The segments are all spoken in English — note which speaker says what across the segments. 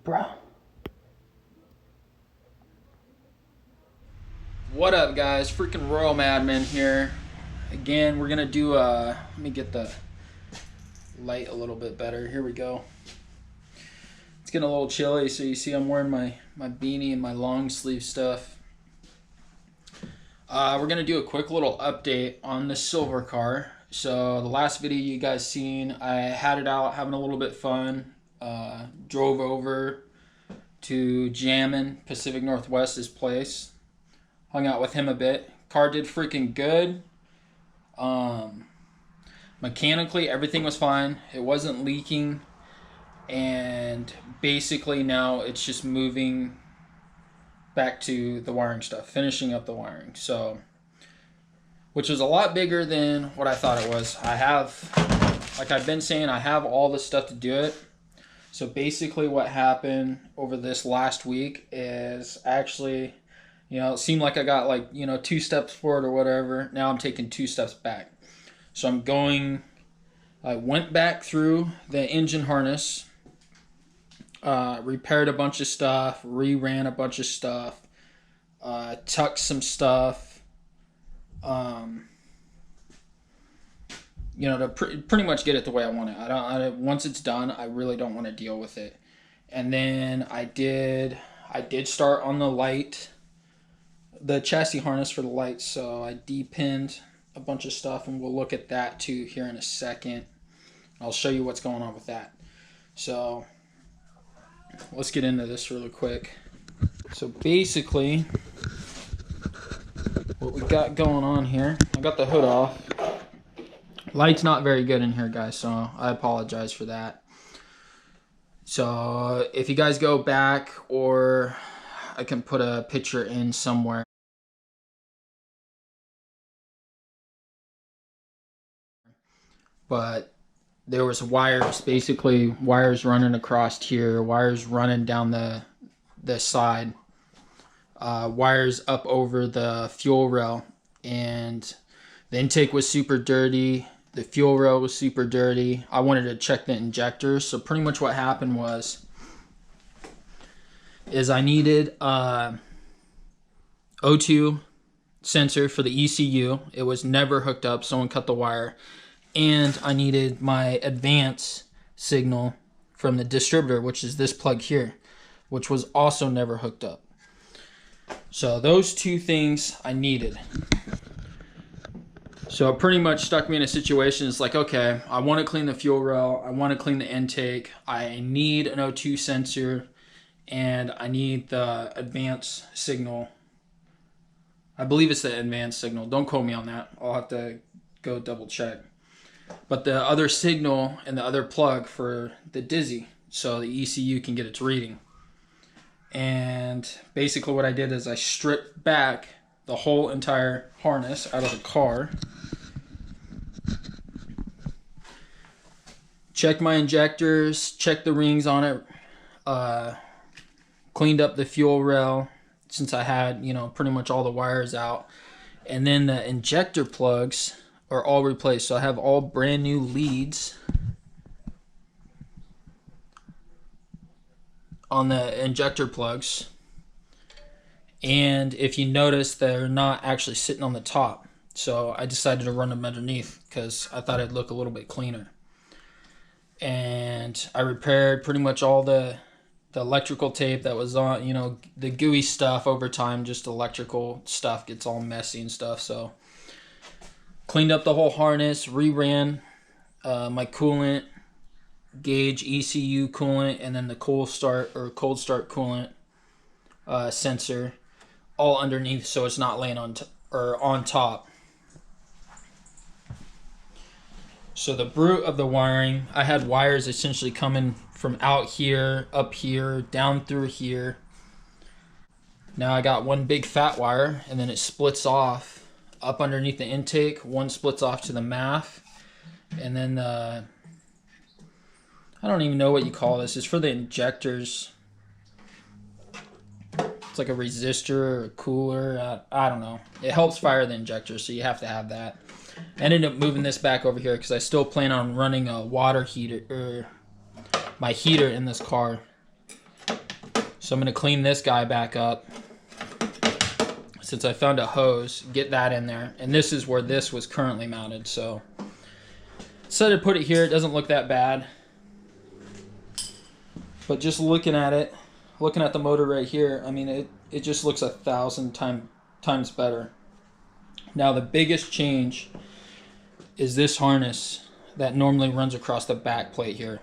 Speaker 1: bro. What up, guys? Freaking Royal Madman here. Again, we're gonna do let me get the light a little bit better. Here we go. It's getting a little chilly, so you see I'm wearing my beanie and my long sleeve stuff. We're gonna do a quick little update on the silver car. So the last video you guys seen, I had it out having a little bit fun. Drove over to Jammin, Pacific Northwest's place. Hung out with him a bit. Car did freaking good. Mechanically, everything was fine. It wasn't leaking. And basically now it's just moving back to the wiring stuff. Finishing up the wiring. So, which was a lot bigger than what I thought it was. I have, like I've been saying, I have all the stuff to do it. So basically what happened over this last week is actually, it seemed like I got 2 steps forward or whatever. Now I'm taking 2 steps back. So I went back through the engine harness, repaired a bunch of stuff, reran a bunch of stuff, tucked some stuff, to pretty much get it the way I want it. Once it's done, I really don't want to deal with it. And then I did start on the light, the chassis harness for the lights. So I depinned a bunch of stuff, and we'll look at that too here in a second. I'll show you what's going on with that. So let's get into this really quick. So basically, what we got going on here, I got the hood off. Light's not very good in here, guys, so I apologize for that. So if you guys go back, or I can put a picture in somewhere. But there was wires, basically wires running across here, wires running down the side, wires up over the fuel rail, and the intake was super dirty. The fuel rail was super dirty. I wanted to check the injectors. So pretty much what happened is I needed O2 sensor for the ECU. It was never hooked up. Someone cut the wire. And I needed my advance signal from the distributor, which is this plug here, which was also never hooked up. So those 2 things I needed. So it pretty much stuck me in a situation. It's like, okay, I want to clean the fuel rail. I want to clean the intake. I need an O2 sensor, and I need the advance signal. I believe it's the advance signal. Don't quote me on that. I'll have to go double check. But the other signal and the other plug for the Dizzy, so the ECU can get its reading. And basically what I did is I stripped back the whole entire harness out of the car. Checked my injectors, checked the rings on it, cleaned up the fuel rail since I had, pretty much all the wires out. And then the injector plugs are all replaced. So I have all brand new leads on the injector plugs. And if you notice, they're not actually sitting on the top. So I decided to run them underneath because I thought it'd look a little bit cleaner. And I repaired pretty much all the electrical tape that was on, the gooey stuff over time. Just electrical stuff gets all messy and stuff. So cleaned up the whole harness, reran my coolant gauge, ECU coolant, and then the cold start coolant sensor all underneath, so it's not laying on top. So the brute of the wiring, I had wires essentially coming from out here, up here, down through here. Now I got one big fat wire, and then it splits off up underneath the intake. One splits off to the MAF, and then I don't even know what you call this. It's for the injectors. It's like a resistor or a cooler. I don't know. It helps fire the injector, so you have to have that. I ended up moving this back over here because I still plan on running a water heater, or my heater in this car. So I'm going to clean this guy back up. Since I found a hose, get that in there. And this is where this was currently mounted. So decided to put it here. It doesn't look that bad. But just looking at it, looking at the motor right here, I mean, it just looks 1,000 times better. Now the biggest change is this harness that normally runs across the back plate here.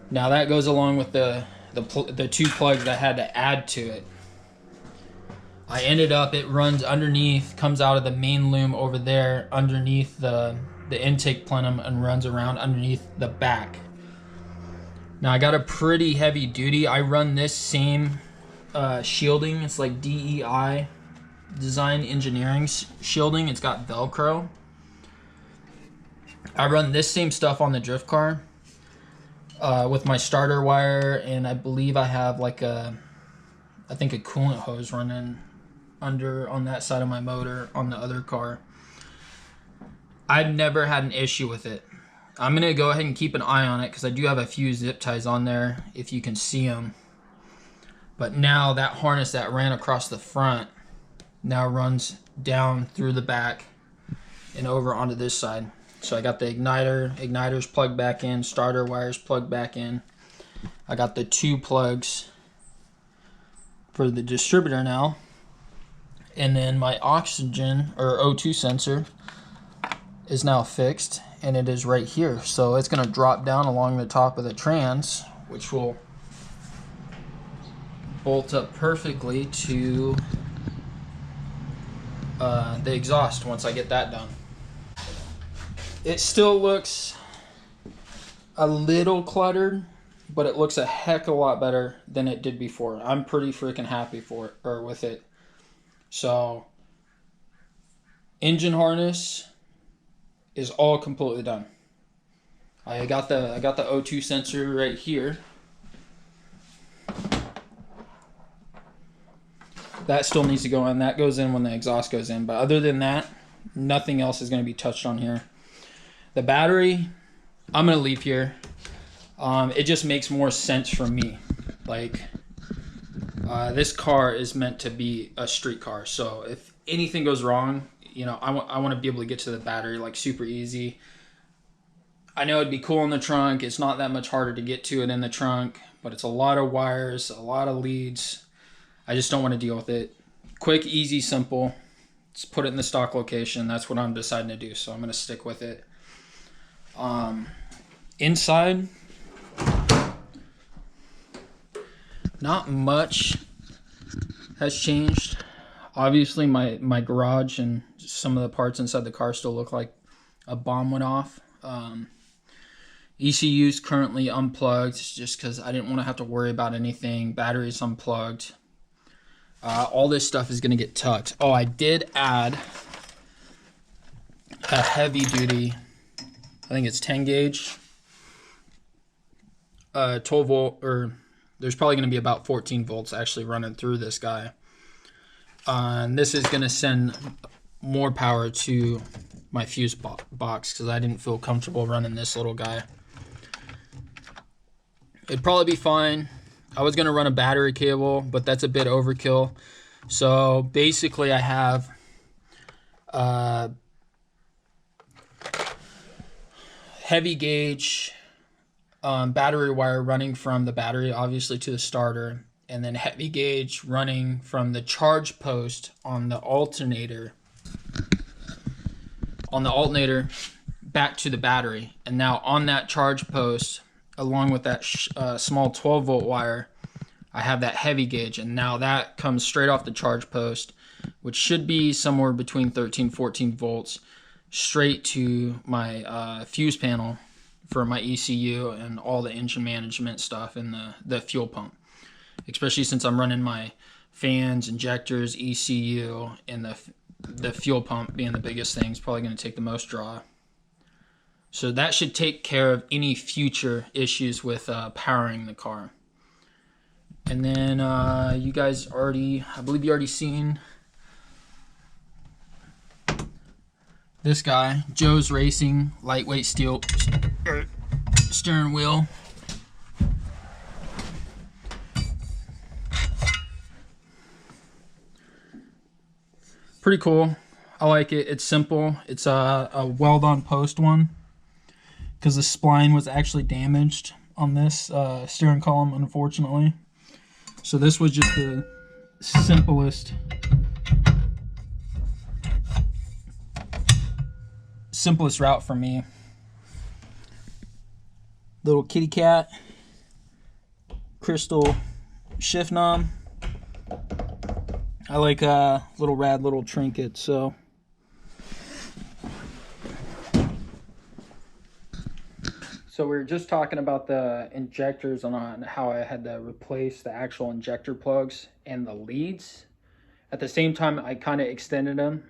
Speaker 1: Now that goes along with the 2 plugs that I had to add to it. I ended up, it runs underneath, comes out of the main loom over there underneath the intake plenum and runs around underneath the back. Now I got a pretty heavy duty. I run this same shielding. It's like DEI, Design Engineering shielding. It's got Velcro. I run this same stuff on the drift car with my starter wire, and I believe I have like I think a coolant hose running under on that side of my motor on the other car. I've never had an issue with it. I'm going to go ahead and keep an eye on it because I do have a few zip ties on there if you can see them. But now that harness that ran across the front now runs down through the back and over onto this side. So I got the igniters plugged back in, starter wires plugged back in. I got the 2 plugs for the distributor now. And then my oxygen or O2 sensor is now fixed, and it is right here. So it's going to drop down along the top of the trans, which will bolt up perfectly to the exhaust once I get that done. It still looks a little cluttered, but it looks a heck of a lot better than it did before. I'm pretty freaking happy with it. So engine harness is all completely done. I got the O2 sensor right here. That still needs to go in. That goes in when the exhaust goes in. But other than that, nothing else is going to be touched on here. The battery, I'm going to leave here. It just makes more sense for me. Like, this car is meant to be a street car. So if anything goes wrong, you know, I want to be able to get to the battery like super easy. I know it'd be cool in the trunk. It's not that much harder to get to it in the trunk, but it's a lot of wires, a lot of leads. I just don't want to deal with it. Quick, easy, simple. Just put it in the stock location. That's what I'm deciding to do, so I'm going to stick with it. Inside, not much has changed. Obviously, my garage and some of the parts inside the car still look like a bomb went off. ECU is currently unplugged just because I didn't want to have to worry about anything. Battery's unplugged. All this stuff is going to get tucked. Oh, I did add a heavy duty, I think it's 10 gauge, 12 volt, or there's probably going to be about 14 volts actually running through this guy. And this is going to send more power to my fuse box because I didn't feel comfortable running this little guy. It'd probably be fine. I was going to run a battery cable, but that's a bit overkill. So basically I have heavy gauge battery wire running from the battery obviously to the starter, and then heavy gauge running from the charge post on the alternator back to the battery. And now on that charge post, along with that small 12 volt wire, I have that heavy gauge, and now that comes straight off the charge post, which should be somewhere between 13-14 volts, straight to my fuse panel for my ECU and all the engine management stuff and the fuel pump. Especially since I'm running my fans, injectors, ECU, and the fuel pump being the biggest thing is probably going to take the most draw. So that should take care of any future issues with powering the car. And then you guys I believe you already seen this guy, Joe's Racing lightweight steel steering wheel. pretty cool. I like it. It's simple. It's a weld-on post one because the spline was actually damaged on this steering column, unfortunately. So this was just the simplest route for me. Little kitty cat, crystal shift knob. I like little rad little trinkets. So we were just talking about the injectors on how I had to replace the actual injector plugs and the leads. At the same time, I kind of extended them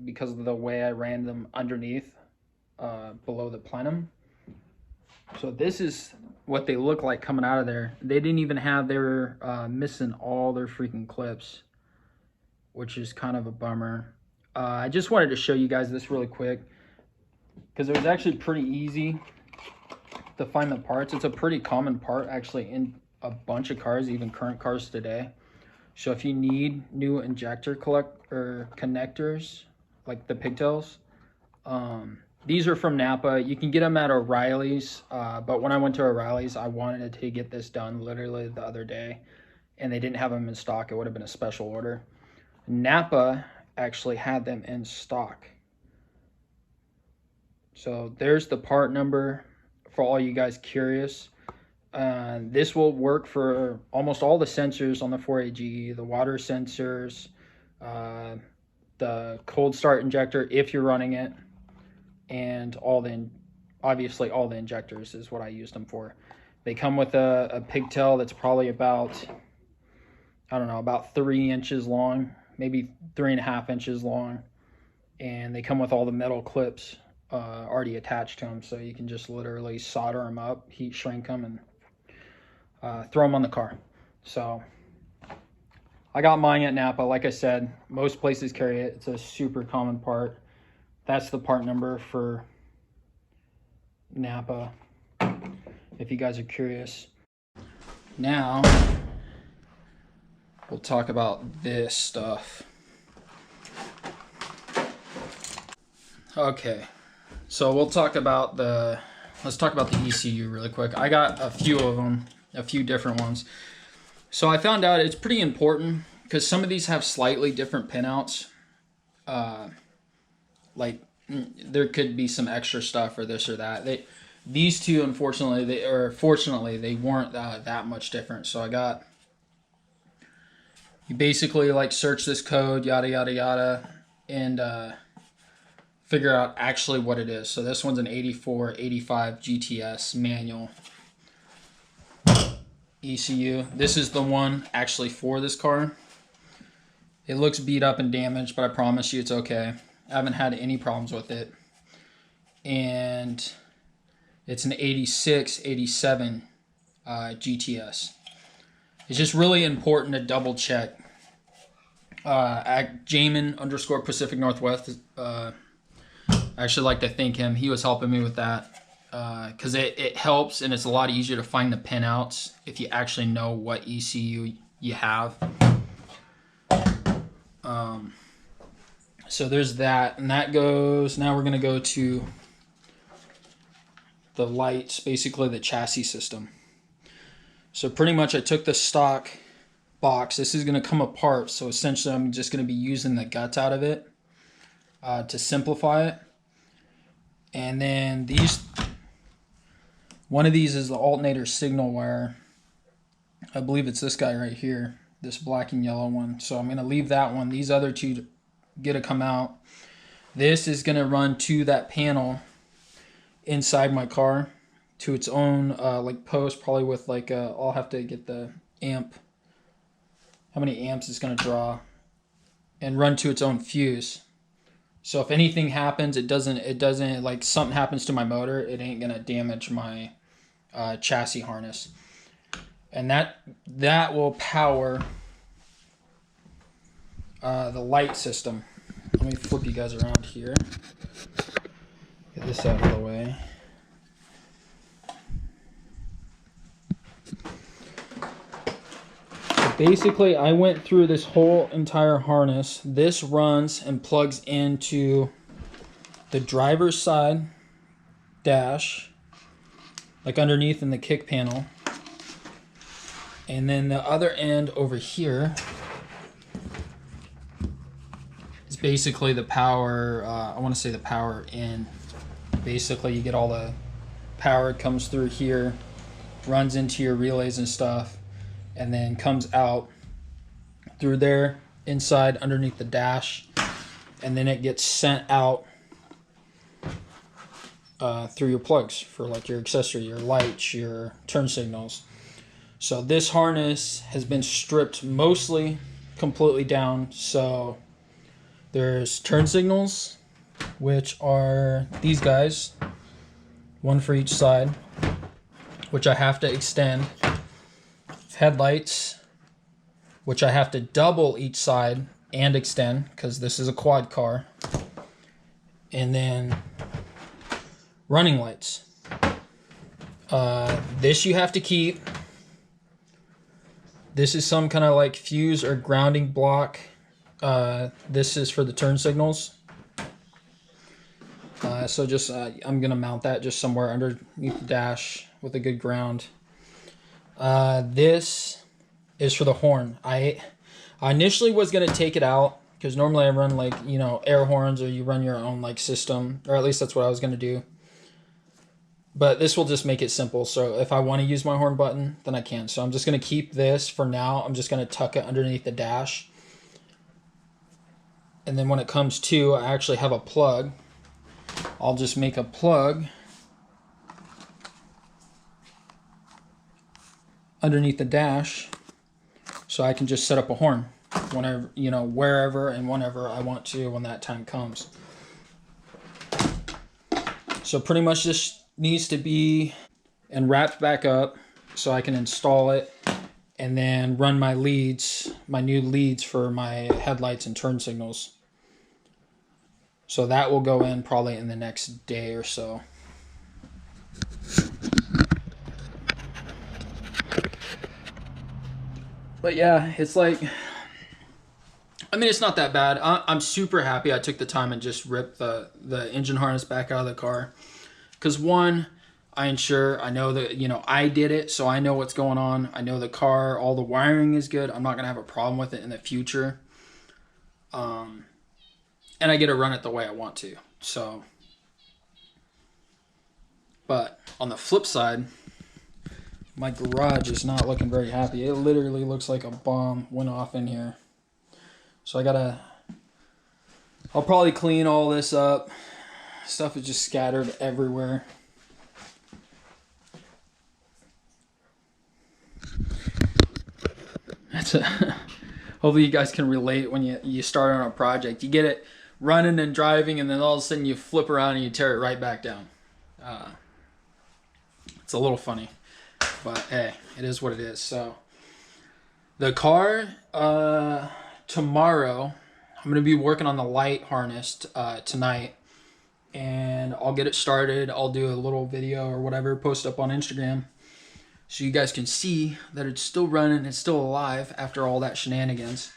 Speaker 1: because of the way I ran them underneath below the plenum. So this is what they look like coming out of there. They didn't even have, they were missing all their freaking clips, which is kind of a bummer. I just wanted to show you guys this really quick because it was actually pretty easy to find the parts. It's a pretty common part actually in a bunch of cars, even current cars today. So if you need new injector connectors, like the pigtails, these are from Napa. You can get them at O'Reilly's, but when I went to O'Reilly's, I wanted to get this done literally the other day, and they didn't have them in stock. It would have been a special order. Napa actually had them in stock. So there's the part number for all you guys curious. This will work for almost all the sensors on the 4AG, the water sensors, the cold start injector if you're running it, and obviously all the injectors is what I used them for. They come with a pigtail that's probably about, I don't know, about 3 inches long, maybe 3.5 inches long, and they come with all the metal clips already attached to them, so you can just literally solder them up, heat shrink them, and throw them on the car. So I got mine at Napa. Like I said, most places carry it. It's a super common part. That's the part number for Napa, if you guys are curious. Now we'll talk about this stuff. Okay, so let's talk about the ECU really quick. I got a few of them, a few different ones. So I found out it's pretty important because some of these have slightly different pinouts. Like there could be some extra stuff or this or that. These two, unfortunately, fortunately, they weren't that much different. So you basically like search this code, yada yada yada, and figure out actually what it is. So this one's an 8485 GTS manual ECU. This is the one actually for this car. It looks beat up and damaged, but I promise you it's okay. I haven't had any problems with it. And it's an 86, 87 GTS. It's just really important to double check. At Jamin_Pacific Northwest, I actually like to thank him. He was helping me with that because it helps, and it's a lot easier to find the pinouts if you actually know what ECU you have. So there's that, and that goes, now we're going to go to the lights, basically the chassis system. So pretty much I took the stock box. This is going to come apart, so essentially I'm just going to be using the guts out of it to simplify it. And then one of these is the alternator signal wire. I believe it's this guy right here, this black and yellow one. So I'm going to leave that one. These other two get to come out. This is going to run to that panel inside my car to its own like post, probably with like I'll have to get the amp, how many amps it's going to draw, and run to its own fuse. So if anything happens, it doesn't like something happens to my motor, it ain't going to damage my chassis harness. And that will power the light system. Let me flip you guys around here. Get this out of the way. Basically, I went through this whole entire harness. This runs and plugs into the driver's side dash, like underneath in the kick panel. And then the other end over here is basically the power, I want to say the power in. Basically, you get all the power, it comes through here, runs into your relays and stuff, and then comes out through there, inside, underneath the dash, and then it gets sent out through your plugs for like your accessory, your lights, your turn signals. So this harness has been stripped mostly completely down. So there's turn signals, which are these guys, one for each side, which I have to extend. Headlights, which I have to double each side and extend because this is a quad car. And then running lights. This you have to keep. This is some kind of like fuse or grounding block. This is for the turn signals. So just I'm gonna mount that just somewhere underneath the dash with a good ground. This is for the horn. I initially was gonna take it out because normally I run like, you know, air horns, or you run your own like system, or at least that's what I was gonna do. But this will just make it simple. So if I want to use my horn button, then I can. So I'm just going to keep this for now. I'm just going to tuck it underneath the dash. And then when it comes to, I actually have a plug. I'll just make a plug underneath the dash so I can just set up a horn whenever, you know, wherever and whenever I want to when that time comes. So pretty much this needs to be and wrapped back up so I can install it and then run my leads, my new leads for my headlights and turn signals. So that will go in probably in the next day or so. But yeah, it's like, I mean, it's not that bad. I'm super happy I took the time and just ripped the engine harness back out of the car. Because one, I know that, you know, I did it, so I know what's going on. I know the car, all the wiring is good. I'm not going to have a problem with it in the future. And I get to run it the way I want to. So, but on the flip side, my garage is not looking very happy. It literally looks like a bomb went off in here. So I'll probably clean all this up. Stuff is just scattered everywhere. Hopefully you guys can relate when you start on a project. You get it running and driving, and then all of a sudden you flip around and you tear it right back down. It's a little funny, but hey, it is what it is. So the car, tomorrow, I'm going to be working on the light harness tonight. And I'll get it started. I'll do a little video or whatever, post up on Instagram so you guys can see that it's still running, it's still alive after all that shenanigans.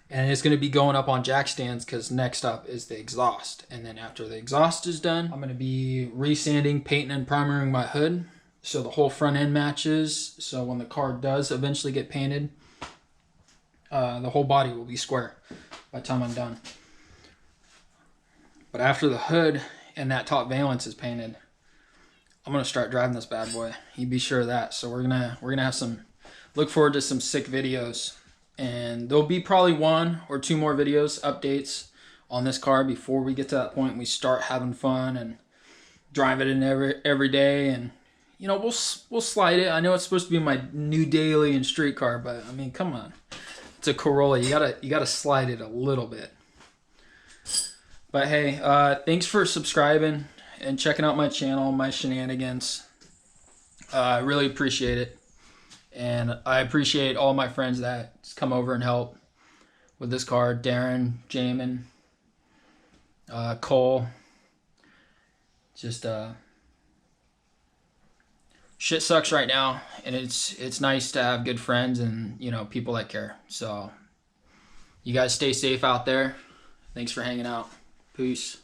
Speaker 1: And it's going to be going up on jack stands because next up is the exhaust. And then after the exhaust is done, I'm going to be resanding, painting, and primering my hood so the whole front end matches. So when the car does eventually get painted, the whole body will be square by the time I'm done. But after the hood and that top valence is painted, I'm gonna start driving this bad boy. You be sure of that. So we're gonna have some, look forward to some sick videos, and there'll be probably 1 or 2 more videos, updates on this car before we get to that point. We start having fun and drive it in every day, and you know, we'll slide it. I know it's supposed to be my new daily and street car, but I mean, come on, it's a Corolla. You gotta slide it a little bit. But hey, thanks for subscribing and checking out my channel, my shenanigans. I really appreciate it. And I appreciate all my friends that come over and help with this car. Darren, Jamin, Cole. Just shit sucks right now, and it's nice to have good friends and people that care. So you guys stay safe out there. Thanks for hanging out. Peace.